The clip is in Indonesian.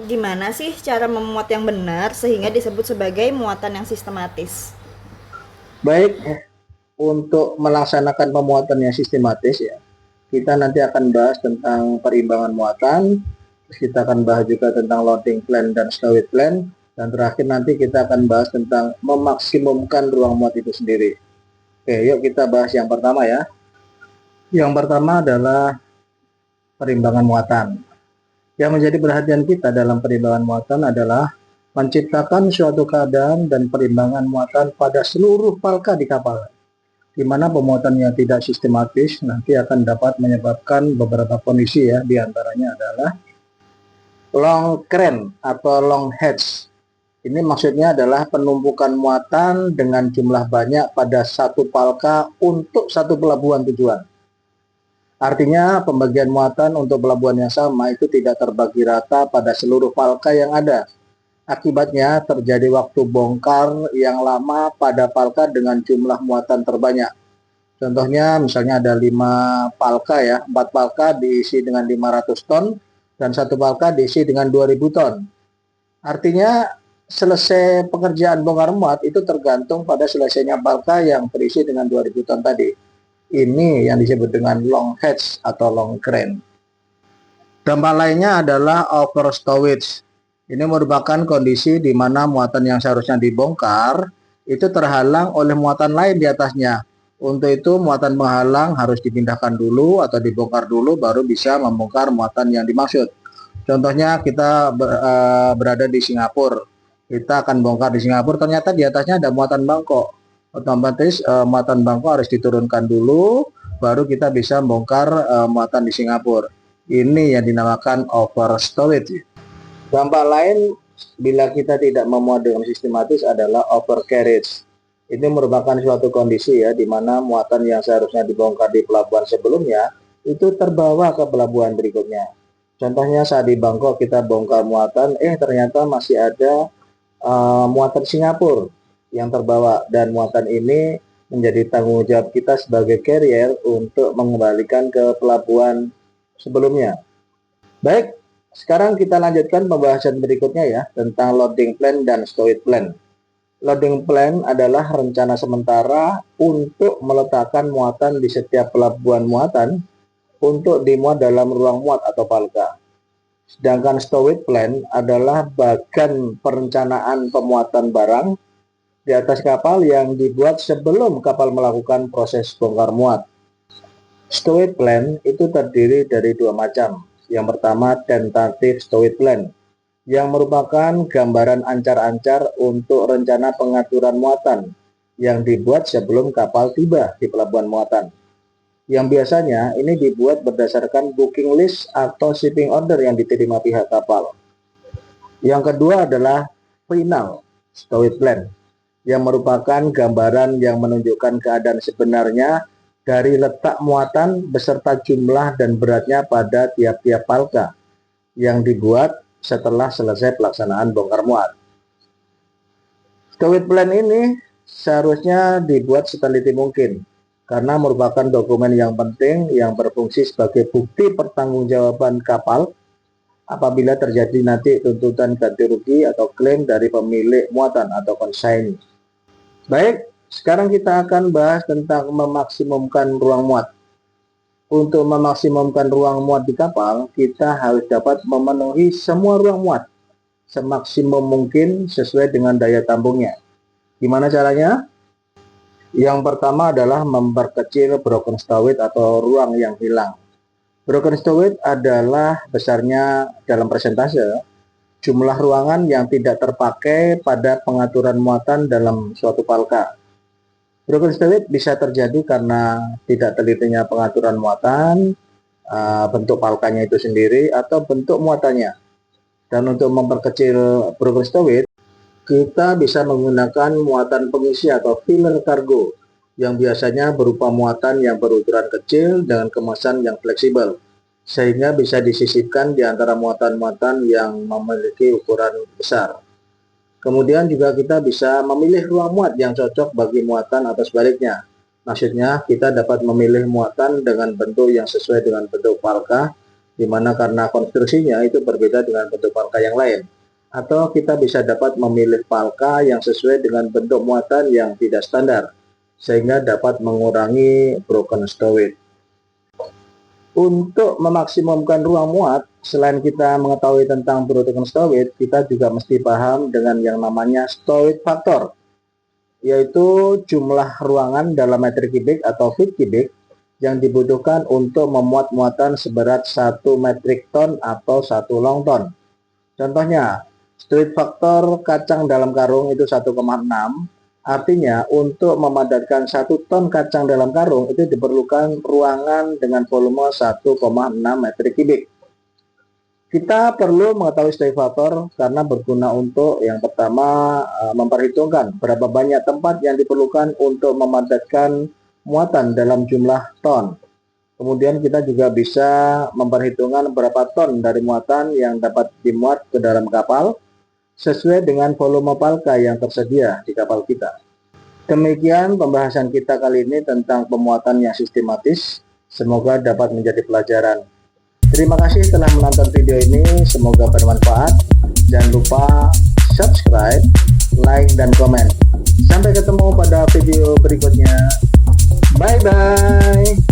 Gimana sih cara memuat yang benar sehingga disebut sebagai muatan yang sistematis? Baik, untuk melaksanakan pemuatan yang sistematis ya, kita nanti akan bahas tentang perimbangan muatan, terus kita akan bahas juga tentang loading plan dan stowage plan, dan terakhir nanti kita akan bahas tentang memaksimumkan ruang muat itu sendiri. Oke, yuk kita bahas yang pertama ya. Yang pertama adalah perimbangan muatan. Yang menjadi perhatian kita dalam perimbangan muatan adalah menciptakan suatu keadaan dan perimbangan muatan pada seluruh palka di kapal, di mana pemuatannya tidak sistematis nanti akan dapat menyebabkan beberapa kondisi ya, diantaranya adalah long crane atau long heads. Ini maksudnya adalah penumpukan muatan dengan jumlah banyak pada satu palka untuk satu pelabuhan tujuan. Artinya pembagian muatan untuk pelabuhan yang sama itu tidak terbagi rata pada seluruh palka yang ada. Akibatnya terjadi waktu bongkar yang lama pada palka dengan jumlah muatan terbanyak. Contohnya misalnya ada 5 palka ya, 4 palka diisi dengan 500 ton dan satu palka diisi dengan 2000 ton. Artinya selesai pekerjaan bongkar muat itu tergantung pada selesainya palka yang terisi dengan 2000 ton tadi. Ini yang disebut dengan long heads atau long crane. Dampak lainnya adalah over stowage. Ini merupakan kondisi di mana muatan yang seharusnya dibongkar itu terhalang oleh muatan lain di atasnya. Untuk itu muatan penghalang harus dipindahkan dulu atau dibongkar dulu baru bisa membongkar muatan yang dimaksud. Contohnya kita berada di Singapura. Kita akan bongkar di Singapura, ternyata di atasnya ada muatan Bangkok. Otomatis muatan Bangkok harus diturunkan dulu baru kita bisa bongkar muatan di Singapura. Ini yang dinamakan over storage. Dampak lain bila kita tidak memuat dengan sistematis adalah over carriage. Ini merupakan suatu kondisi ya, di mana muatan yang seharusnya dibongkar di pelabuhan sebelumnya itu terbawa ke pelabuhan berikutnya. Contohnya saat di Bangkok kita bongkar muatan, ternyata masih ada muatan Singapura yang terbawa, dan muatan ini menjadi tanggung jawab kita sebagai carrier untuk mengembalikan ke pelabuhan sebelumnya. Baik, sekarang kita lanjutkan pembahasan berikutnya ya, tentang loading plan dan stowage plan. Loading plan adalah rencana sementara untuk meletakkan muatan di setiap pelabuhan muatan untuk dimuat dalam ruang muat atau palka. Sedangkan stowage plan adalah bagan perencanaan pemuatan barang di atas kapal yang dibuat sebelum kapal melakukan proses bongkar muat. Stowage plan itu terdiri dari dua macam. Yang pertama, tentative stowage plan, yang merupakan gambaran ancar-ancar untuk rencana pengaturan muatan yang dibuat sebelum kapal tiba di pelabuhan muatan. Yang biasanya ini dibuat berdasarkan booking list atau shipping order yang diterima pihak kapal. Yang kedua adalah final stowage plan, yang merupakan gambaran yang menunjukkan keadaan sebenarnya dari letak muatan beserta jumlah dan beratnya pada tiap-tiap palka yang dibuat setelah selesai pelaksanaan bongkar muat. Stowage plan ini seharusnya dibuat seteliti mungkin karena merupakan dokumen yang penting yang berfungsi sebagai bukti pertanggungjawaban kapal apabila terjadi nanti tuntutan ganti rugi atau klaim dari pemilik muatan atau consignee. Baik, sekarang kita akan bahas tentang memaksimumkan ruang muat. Untuk memaksimumkan ruang muat di kapal, kita harus dapat memenuhi semua ruang muat semaksimum mungkin sesuai dengan daya tampungnya. Gimana caranya? Yang pertama adalah memperkecil broken stowage atau ruang yang hilang. Broken stowage adalah besarnya dalam persentase jumlah ruangan yang tidak terpakai pada pengaturan muatan dalam suatu palka. Broken stowage bisa terjadi karena tidak telitinya pengaturan muatan, bentuk palkanya itu sendiri, atau bentuk muatannya. Dan untuk memperkecil broken stowage, kita bisa menggunakan muatan pengisi atau filler cargo yang biasanya berupa muatan yang berukuran kecil dengan kemasan yang fleksibel, sehingga bisa disisipkan di antara muatan-muatan yang memiliki ukuran besar. Kemudian juga kita bisa memilih ruang muat yang cocok bagi muatan atau sebaliknya. Maksudnya kita dapat memilih muatan dengan bentuk yang sesuai dengan bentuk palka di mana karena konstruksinya itu berbeda dengan bentuk palka yang lain. Atau kita bisa dapat memilih palka yang sesuai dengan bentuk muatan yang tidak standar, sehingga dapat mengurangi broken stowage. Untuk memaksimumkan ruang muat, selain kita mengetahui tentang broken stowage, kita juga mesti paham dengan yang namanya stowage factor, yaitu jumlah ruangan dalam meter kubik atau feet kubik yang dibutuhkan untuk memuat muatan seberat 1 metrik ton atau 1 long ton. Contohnya, stowage factor kacang dalam karung itu 1,6. Artinya, untuk memadatkan 1 ton kacang dalam karung itu diperlukan ruangan dengan volume 1,6 meter kubik. Kita perlu mengetahui stowage factor karena berguna untuk yang pertama memperhitungkan berapa banyak tempat yang diperlukan untuk memadatkan muatan dalam jumlah ton. Kemudian kita juga bisa memperhitungkan berapa ton dari muatan yang dapat dimuat ke dalam kapal sesuai dengan volume palka yang tersedia di kapal kita. Demikian pembahasan kita kali ini tentang pemuatan yang sistematis. Semoga dapat menjadi pelajaran. Terima kasih telah menonton video ini. Semoga bermanfaat. Jangan lupa subscribe, like, dan komen. Sampai ketemu pada video berikutnya. Bye-bye.